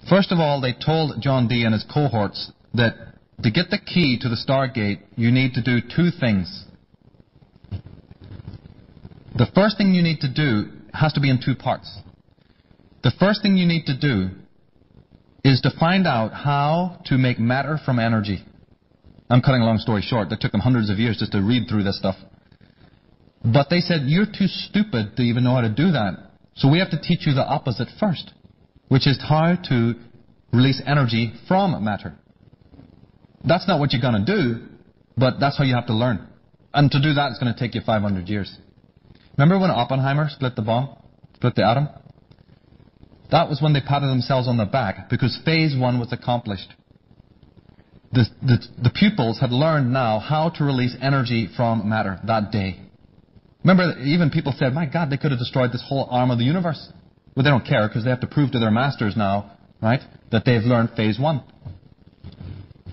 First of all, they told John Dee and his cohorts that to get the key to the Stargate, you need to do two things. The first thing you need to do has to be in two parts. The first thing you need to do is to find out how to make matter from energy. I'm cutting a long story short. It took them hundreds of years just to read through this stuff. But they said, you're too stupid to even know how to do that. So we have to teach you the opposite first, which is how to release energy from matter. That's not what you're going to do, but that's how you have to learn. And to do that, it's going to take you 500 years. Remember when Oppenheimer split the bomb? Split the atom? That was when they patted themselves on the back, because phase one was accomplished. The pupils had learned now how to release energy from matter that day. Remember, even people said, my God, they could have destroyed this whole arm of the universe. Well, they don't care, because they have to prove to their masters now, right, that they've learned phase one.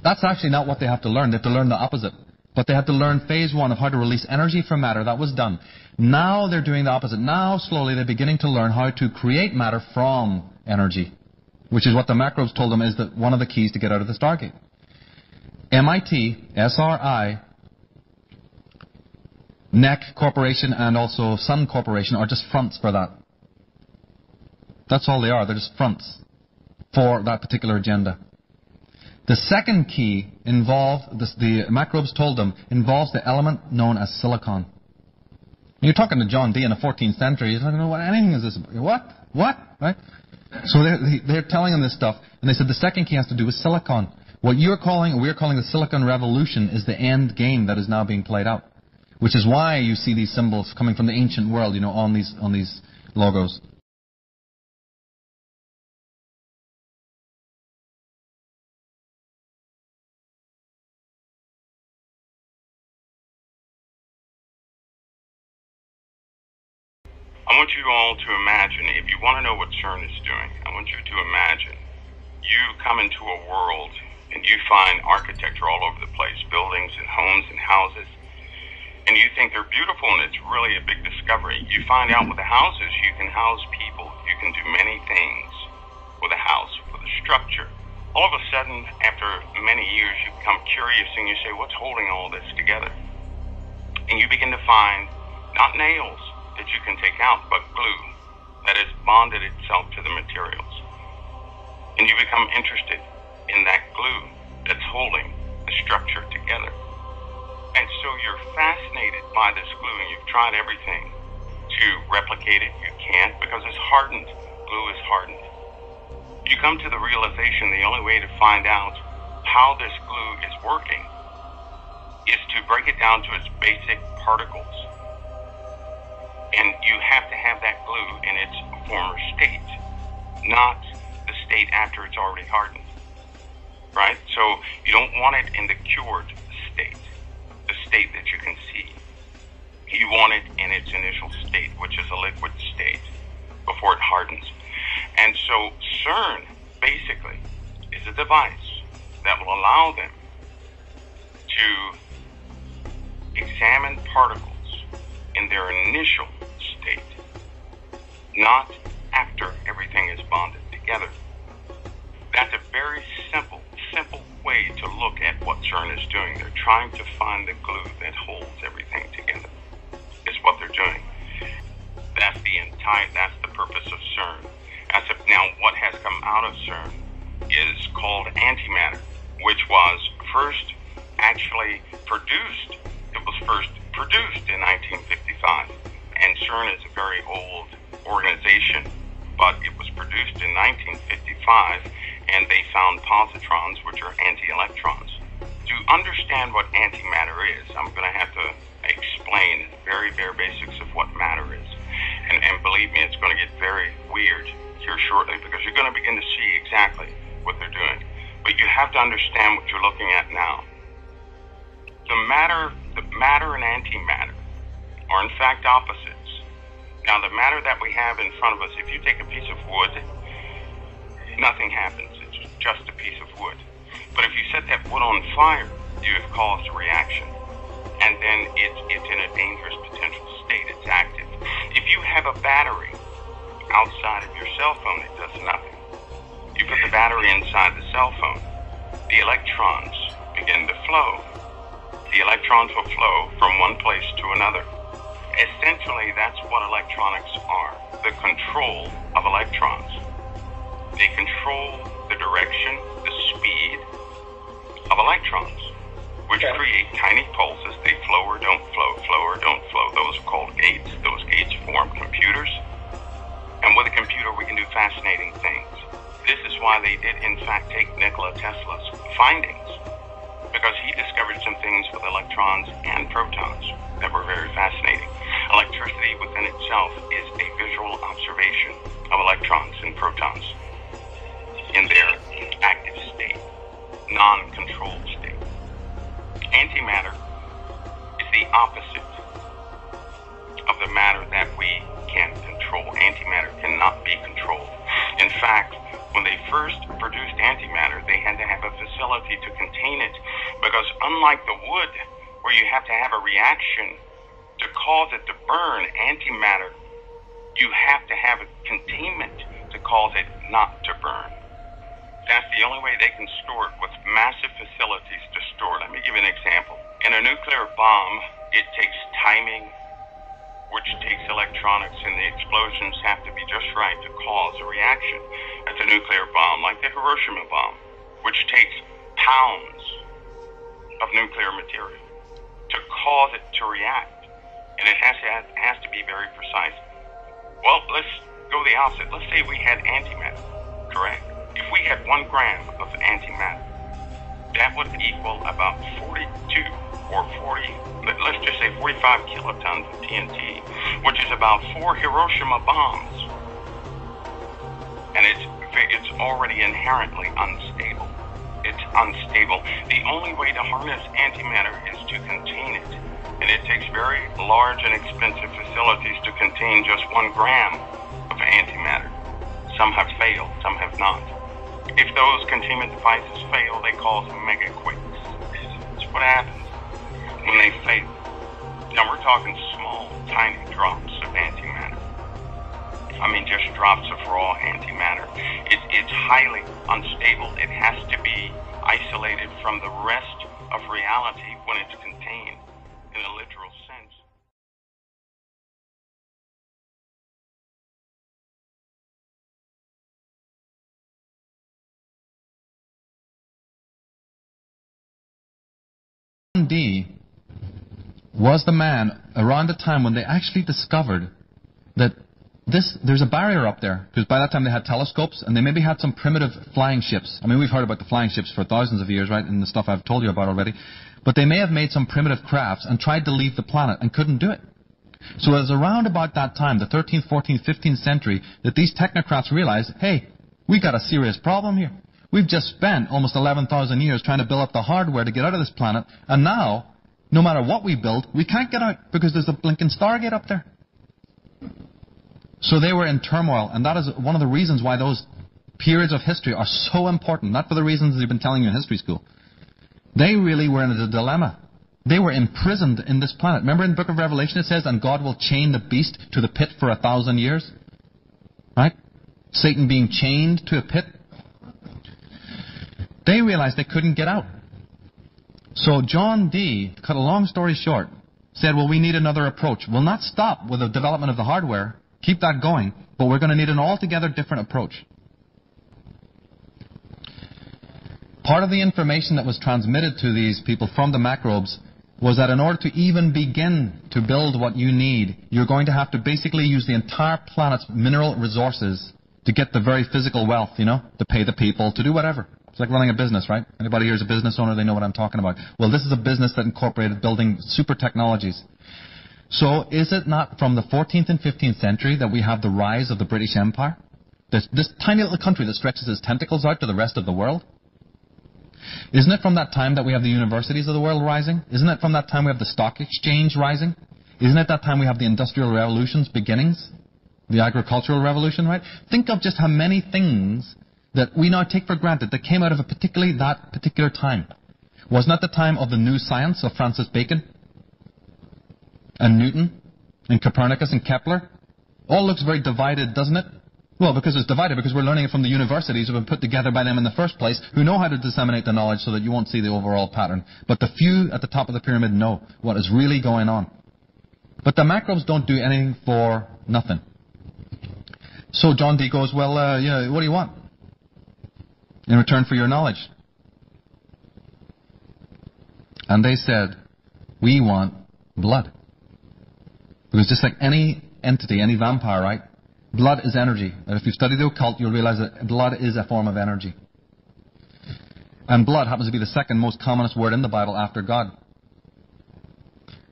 That's actually not what they have to learn. They have to learn the opposite. But they have to learn phase one of how to release energy from matter. That was done. Now they're doing the opposite. Now, slowly, they're beginning to learn how to create matter from energy, which is what the macros told them is one of the keys to get out of the Stargate. MIT, SRI, NEC Corporation, and also Sun Corporation are just fronts for that. That's all they are. They're just fronts for that particular agenda. The second key involved, the macrobes told them, involves the element known as silicon. You're talking to John Dee in the 14th century. He's like, what anything is this? What? Right? So they're telling him this stuff, and they said the second key has to do with silicon. What we're calling the silicon revolution is the end game that is now being played out, which is why you see these symbols coming from the ancient world, on these logos. I want you all to imagine, if you want to know what Cern is doing, I want you to imagine you come into a world and you find architecture all over the place, buildings and homes and houses, and you think they're beautiful and it's really a big discovery. You find out with the houses you can house people. You can do many things with a house, with a structure. All of a sudden, after many years, you become curious and you say, what's holding all this together? And you begin to find not nails that you can take out, but glue that has bonded itself to the materials. And you become interested in that glue that's holding the structure together. And so you're fascinated by this glue, and you've tried everything to replicate it. You can't, because it's hardened. Glue is hardened. You come to the realization the only way to find out how this glue is working is to break it down to its basic particles. And you have to have that glue in its former state, not the state after it's already hardened, right? So you don't want it in the cured state, the state that you can see. You want it in its initial state, which is a liquid state, before it hardens. And so Cern, basically, is a device that will allow them to examine particles in their initial state, not after everything is bonded together. That's a very simple way to look at what Cern is doing. They're trying to find the glue that holds everything together, is what they're doing. That's the purpose of Cern. Now, what has come out of Cern is called antimatter, which was first actually produced. It was first produced in 1955, and Cern is a very old organization, but it was produced in 1955, and they found positrons, which are anti-electrons. To understand what antimatter is, I'm going to have to explain the very bare basics of what matter is. And believe me, it's going to get very weird here shortly, because you're going to begin to see exactly what they're doing. But you have to understand what you're looking at now. The matter and antimatter are in fact opposites. Now, the matter that we have in front of us, if you take a piece of wood, nothing happens. It's just a piece of wood. But if you set that wood on fire, you have caused a reaction. And then it's in a dangerous potential state. It's active. If you have a battery outside of your cell phone, it does nothing. You put the battery inside the cell phone, the electrons begin to flow. The electrons will flow from one place to another. Essentially, that's what electronics are, the control of electrons. They control the direction, the speed of electrons, which create tiny pulses. They flow or don't flow, flow or don't flow. Those are called gates. Those gates form computers. And with a computer, we can do fascinating things. This is why they did, in fact, take Nikola Tesla's findings, because he discovered some things with electrons and protons that were very fascinating. Electricity within itself is a visual observation of electrons and protons in their active state, non-controlled state. Antimatter is the opposite of the matter that we can control. Antimatter cannot be controlled. In fact, when they first produced antimatter, they had to have a facility to contain it, because unlike the wood, where you have to have a reaction to cause it to burn, antimatter, you have to have a containment to cause it not to burn. That's the only way they can store it, with massive facilities to store it. Let me give you an example. In a nuclear bomb, it takes timing, which takes electronics, and the explosions have to be just right to cause a reaction. That's a nuclear bomb, like the Hiroshima bomb, which takes pounds of nuclear material to cause it to react. And it has to be very precise. Well, let's go the opposite. Let's say we had antimatter, correct? If we had 1 gram of antimatter, that would equal about 42 or 40, let's just say 45 kilotons of TNT, which is about 4 Hiroshima bombs. And it's already inherently unstable. It's unstable. The only way to harness antimatter is to contain it. And it takes very large and expensive facilities to contain just 1 gram of antimatter. Some have failed, some have not. If those containment devices fail, they cause megaquakes. That's what happens when they fail. Now we're talking small, tiny drops of antimatter. I mean, just drops of raw antimatter. It's highly unstable. It has to be isolated from the rest of reality when it's contained in a literal sense. D was the man around the time when they actually discovered that there's a barrier up there, because by that time they had telescopes and they maybe had some primitive flying ships. I mean, we've heard about the flying ships for thousands of years, right, and the stuff I've told you about already. But they may have made some primitive crafts and tried to leave the planet and couldn't do it. So it was around about that time, the 13th, 14th, 15th century, that these technocrats realized, hey, we got a serious problem here. We've just spent almost 11,000 years trying to build up the hardware to get out of this planet, and now, no matter what we build, we can't get out because there's a blinking Stargate up there. So they were in turmoil, and that is one of the reasons why those periods of history are so important, not for the reasons they've been telling you in history school. They really were in a dilemma. They were imprisoned in this planet. Remember in the book of Revelation it says, and God will chain the beast to the pit for 1,000 years? Right? Satan being chained to a pit. They realized they couldn't get out. So John Dee, to cut a long story short, said, well, we need another approach. We'll not stop with the development of the hardware. Keep that going. But we're going to need an altogether different approach. Part of the information that was transmitted to these people from the macrobes was that in order to even begin to build what you need, you're going to have to basically use the entire planet's mineral resources to get the very physical wealth, you know, to pay the people, to do whatever. It's like running a business, right? Anybody here is a business owner, they know what I'm talking about. Well, this is a business that incorporated building super technologies. So is it not from the 14th and 15th century that we have the rise of the British Empire? This tiny little country that stretches its tentacles out to the rest of the world? Isn't it from that time that we have the universities of the world rising? Isn't it from that time we have the stock exchange rising? Isn't it that time we have the Industrial Revolution's beginnings? The agricultural revolution, right? Think of just how many things that we now take for granted that came out of that particular time. Wasn't that the time of the new science of Francis Bacon and Newton and Copernicus and Kepler? All looks very divided, doesn't it? Well, because it's divided, because we're learning it from the universities who have been put together by them in the first place, who know how to disseminate the knowledge so that you won't see the overall pattern. But the few at the top of the pyramid know what is really going on. But the macrobes don't do anything for nothing. So John Dee goes, well, what do you want in return for your knowledge? And they said, we want blood. Because just like any entity, any vampire, right? Blood is energy. And if you study the occult, you'll realize that blood is a form of energy. And blood happens to be the second most commonest word in the Bible after God.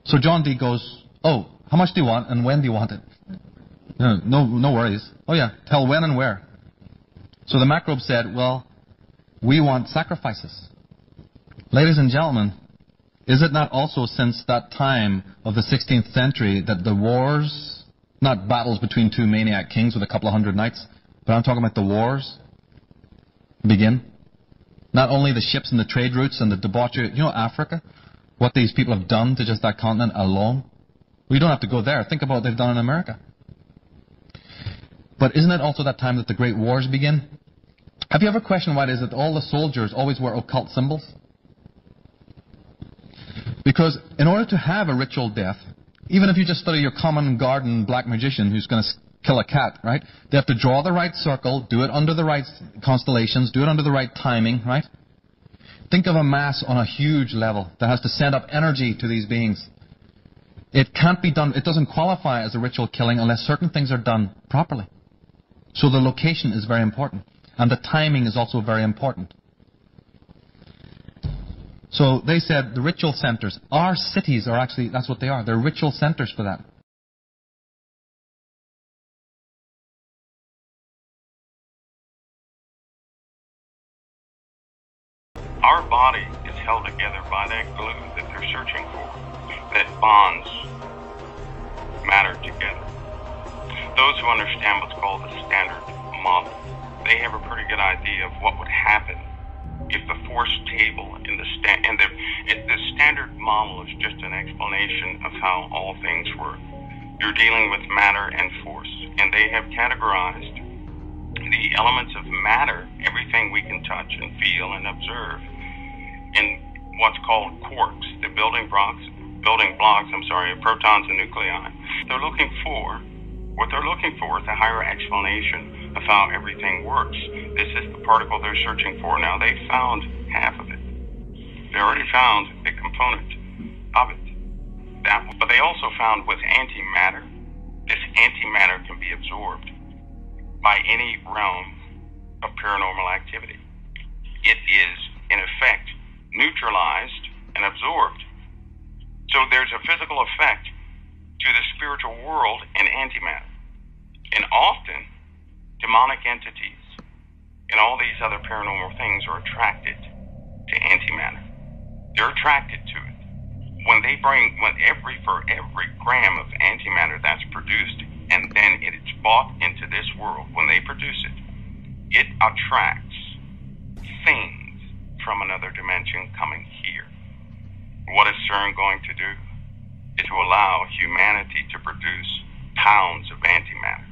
So John Dee goes, oh, how much do you want and when do you want it? No worries. Oh yeah, tell when and where. So the macrobe said, well, we want sacrifices. Ladies and gentlemen, is it not also since that time of the 16th century that the wars, not battles between two maniac kings with a couple of hundred knights, but I'm talking about the wars, begin? Not only the ships and the trade routes and the debauchery, Africa, what these people have done to just that continent alone. We don't have to go there. Think about what they've done in America. But isn't it also that time that the great wars begin? Have you ever questioned why it is that all the soldiers always wear occult symbols? Because in order to have a ritual death, even if you just study your common garden black magician who's going to kill a cat, right? They have to draw the right circle, do it under the right constellations, do it under the right timing, right? Think of a mass on a huge level that has to send up energy to these beings. It can't be done, it doesn't qualify as a ritual killing unless certain things are done properly. So the location is very important. And the timing is also very important. So they said the ritual centers, our cities are actually, that's what they are. They're ritual centers for that. Our body is held together by that glue that they're searching for, that bonds matter together. Those who understand what's called the standard model, they have a pretty good idea of what would happen if the force table in the standard model is just an explanation of how all things work. You're dealing with matter and force, and they have categorized the elements of matter, everything we can touch and feel and observe, in what's called quarks, the building blocks, of protons and nuclei. What they're looking for is a higher explanation of how everything works. This is the particle they're searching for. Now, they found half of it. They already found a component of it. But they also found with antimatter, this antimatter can be absorbed by any realm of paranormal activity. It is, in effect, neutralized and absorbed. So there's a physical effect to the spiritual world in antimatter. And often, demonic entities and all these other paranormal things are attracted to antimatter. They're attracted to it. For every gram of antimatter that's produced, and then it's bought into this world, when they produce it, it attracts things from another dimension coming here. What is CERN going to do? Is to allow humanity to produce pounds of antimatter.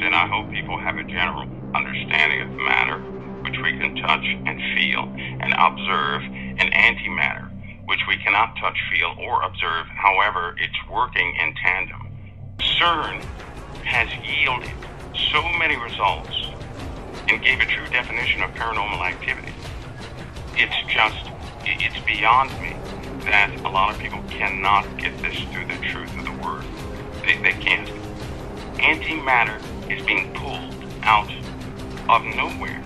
And I hope people have a general understanding of matter, which we can touch and feel and observe, and antimatter, which we cannot touch, feel, or observe. However, it's working in tandem. CERN has yielded so many results and gave a true definition of paranormal activity. It's beyond me that a lot of people cannot get this through the truth of the word. They can't. Antimatter is being pulled out of nowhere,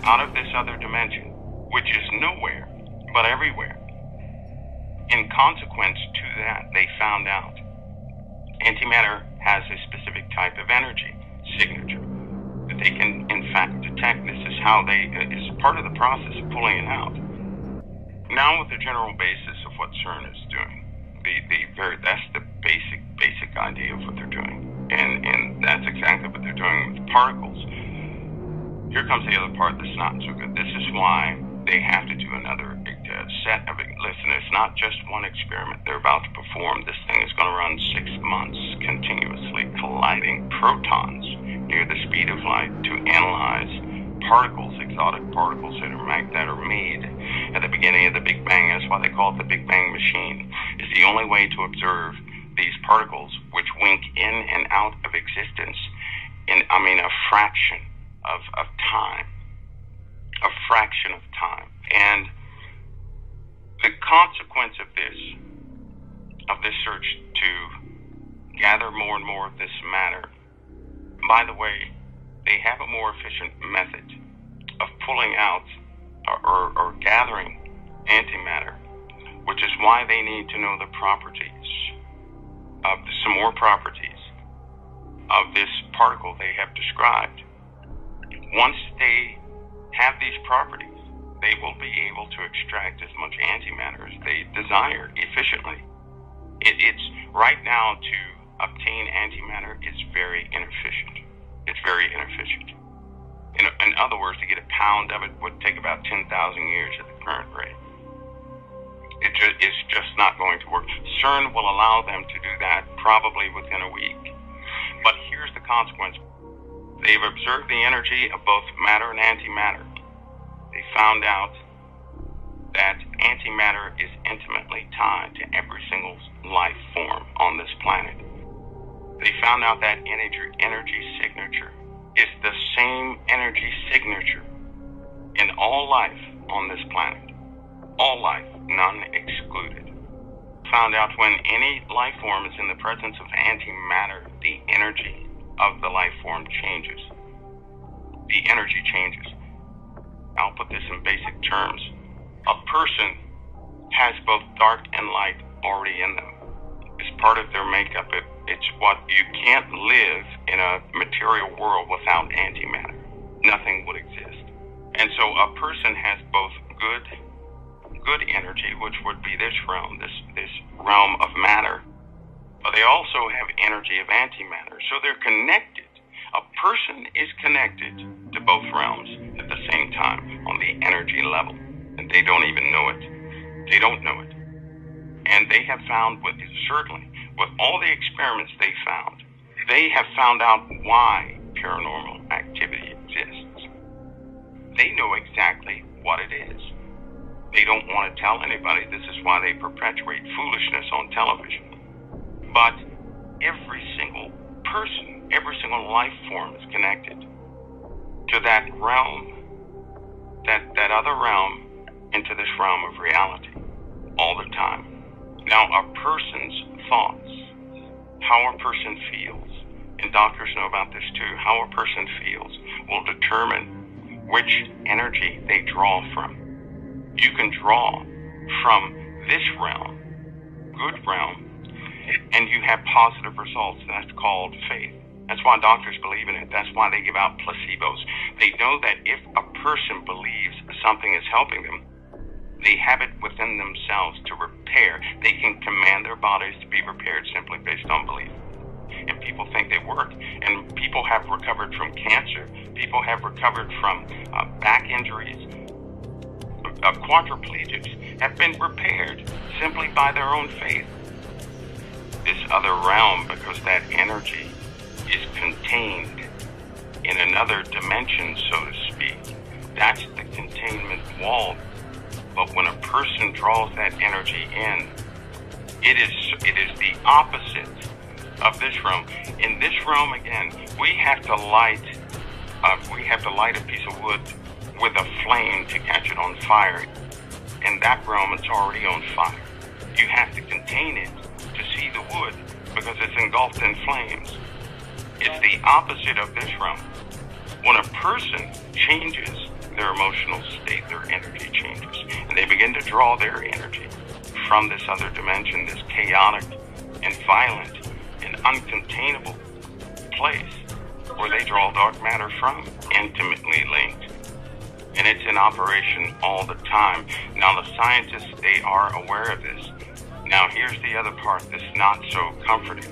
out of this other dimension, which is nowhere, but everywhere. In consequence to that, they found out antimatter has a specific type of energy signature that they can, in fact, detect. This is how is part of the process of pulling it out. Now, with the general basis of what CERN is doing, that's the basic idea of what they're doing, and that's exactly what they're doing with particles. Here comes the other part that's not so good. This is why they have to do another set of it. Listen, it's not just one experiment they're about to perform. This thing is going to run 6 months continuously colliding protons near the speed of light to analyze particles, exotic particles that are made at the beginning of the Big Bang. That's why they call it the Big Bang machine. It's the only way to observe these particles, which wink in and out of existence in, a fraction of time. A fraction of time. And the consequence of this search to gather more and more of this matter, by the way, they have a more efficient method of pulling out or gathering antimatter, which is why they need to know the properties of some more properties of this particle they have described. Once they have these properties, they will be able to extract as much antimatter as they desire efficiently. It's right now to obtain antimatter is very inefficient. It's very inefficient. In other words, to get a pound of it would take about 10,000 years at the current rate. It's just not going to work. Cern will allow them to do that probably within a week. But here's the consequence. They've observed the energy of both matter and antimatter. They found out that antimatter is intimately tied to every single life form on this planet. They found out that energy signature is the same energy signature in all life on this planet. All life, none excluded. Found out when any life form is in the presence of antimatter, the energy of the life form changes. The energy changes. I'll put this in basic terms. A person has both dark and light already in them. It's part of their makeup. It's what you can't live in a material world without antimatter. Nothing would exist. And so a person has both good energy, which would be this realm, this realm of matter, but they also have energy of antimatter. So they're connected. A person is connected to both realms at the same time on the energy level, and they don't even know it. They don't know it. And they have found, certainly, with all the experiments they have found out why paranormal activity exists. They know exactly what it is. They don't want to tell anybody. This is why they perpetuate foolishness on television. But every single person, every single life form is connected to that realm, that other realm, into this realm of reality all the time. Now, a person's thoughts, how a person feels, and doctors know about this too, how a person feels will determine which energy they draw from. You can draw from this realm, good realm, and you have positive results. That's called faith. That's why doctors believe in it. That's why they give out placebos. They know that if a person believes something is helping them, they have it within themselves to repair. They can command their bodies to be repaired simply based on belief. And people think they work. And people have recovered from cancer. People have recovered from back injuries. Quadriplegics have been repaired simply by their own faith. This other realm, because that energy is contained in another dimension, so to speak. That's the containment wall. But when a person draws that energy in, it is the opposite of this realm. In this realm, again, we have to light a piece of wood with a flame to catch it on fire. In that realm, it's already on fire. You have to contain it to see the wood because it's engulfed in flames. It's the opposite of this realm. When a person changes their emotional state, their energy changes, and they begin to draw their energy from this other dimension, this chaotic and violent and uncontainable place where they draw dark matter from, intimately linked. And it's in operation all the time. Now, the scientists, they are aware of this. Now, here's the other part that's not so comforting.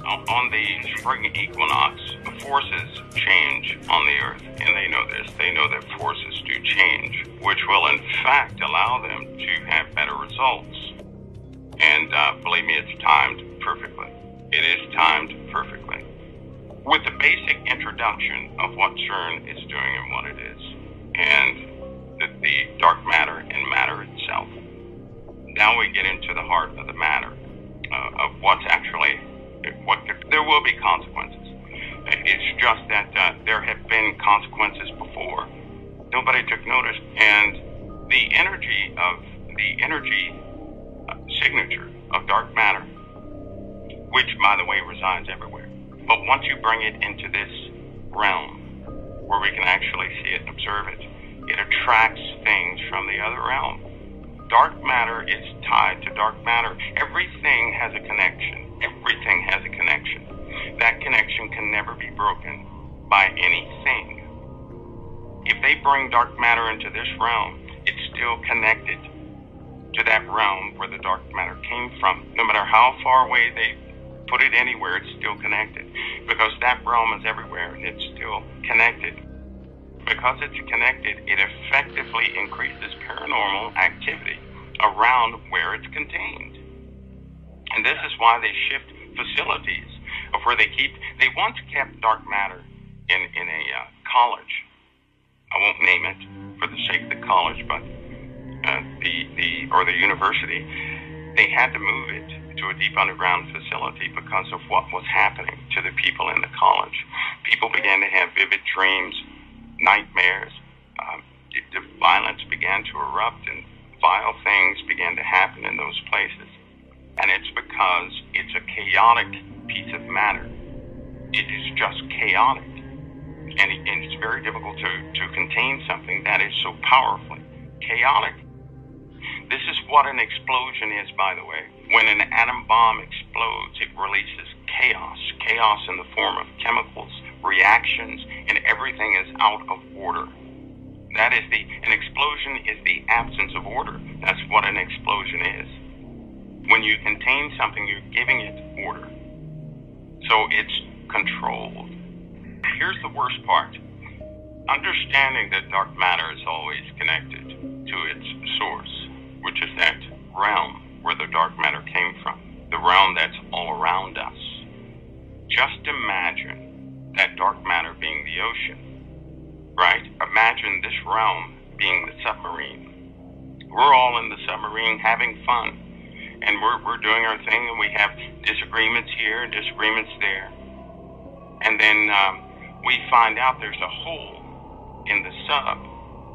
On the spring equinox, forces change on the Earth, and they know this. They know that forces do change, which will, in fact, allow them to have better results. And believe me, it's timed perfectly. It is timed perfectly. with the basic introduction of what Cern is doing and what it is, and the dark matter and matter itself. Now we get into the heart of the matter, of what's actually, there will be consequences. It's just that there have been consequences before. Nobody took notice, and the energy signature of dark matter, which, by the way, resides everywhere. But once you bring it into this realm, where we can actually see it and observe it, it attracts things from the other realm. Dark matter is tied to dark matter. Everything has a connection. Everything has a connection. That connection can never be broken by anything. If they bring dark matter into this realm, it's still connected to that realm where the dark matter came from. No matter how far away they put it anywhere, it's still connected. Because that realm is everywhere and it's still connected. Because it's connected, it effectively increases paranormal activity around where it's contained. And this is why they shift facilities of where they once kept dark matter in a college. I won't name it for the sake of the college, but the university. They had to move it to a deep underground facility because of what was happening to the people in the college. People began to have vivid dreams, nightmares. The violence began to erupt, and vile things began to happen in those places. And it's because it's a chaotic piece of matter. It is just chaotic. And it's very difficult to contain something that is so powerfully chaotic. This is what an explosion is, by the way. When an atom bomb explodes, it releases chaos. Chaos in the form of chemicals, reactions, and everything is out of order. An explosion is the absence of order. That's what an explosion is. When you contain something, you're giving it order. So it's controlled. Here's the worst part. Understanding that dark matter is always connected to its source, which is that realm where the dark matter came from, the realm that's all around us. Just imagine that dark matter being the ocean, right? Imagine this realm being the submarine. We're all in the submarine having fun, and we're doing our thing, and we have disagreements here and disagreements there. And then we find out there's a hole in the sub.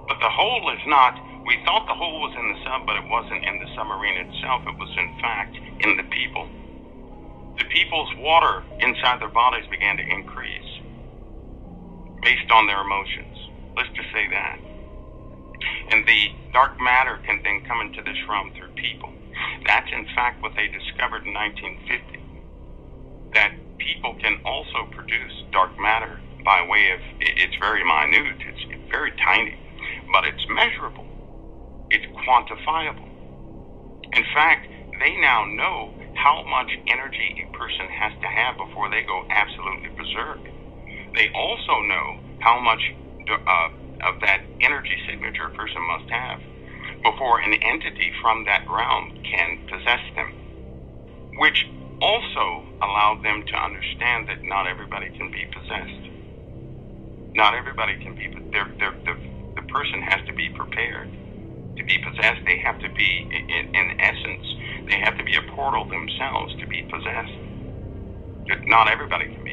But the hole is not, we thought the hole was in the sub, but it wasn't in the submarine itself. It was, in fact, in the people. The people's water inside their bodies began to increase based on their emotions. Let's just say that. And the dark matter can then come into this realm through people. That's, in fact, what they discovered in 1950. That people can also produce dark matter by way of, it's very minute, it's very tiny, but it's measurable, it's quantifiable. In fact, they now know how much energy a person has to have before they go absolutely berserk. They also know how much of that energy signature a person must have before an entity from that realm can possess them, which also allowed them to understand that not everybody can be possessed. Not everybody can be, the person has to be prepared to be possessed. They have to be, in essence, they have to be a portal themselves to be possessed. Not everybody can be.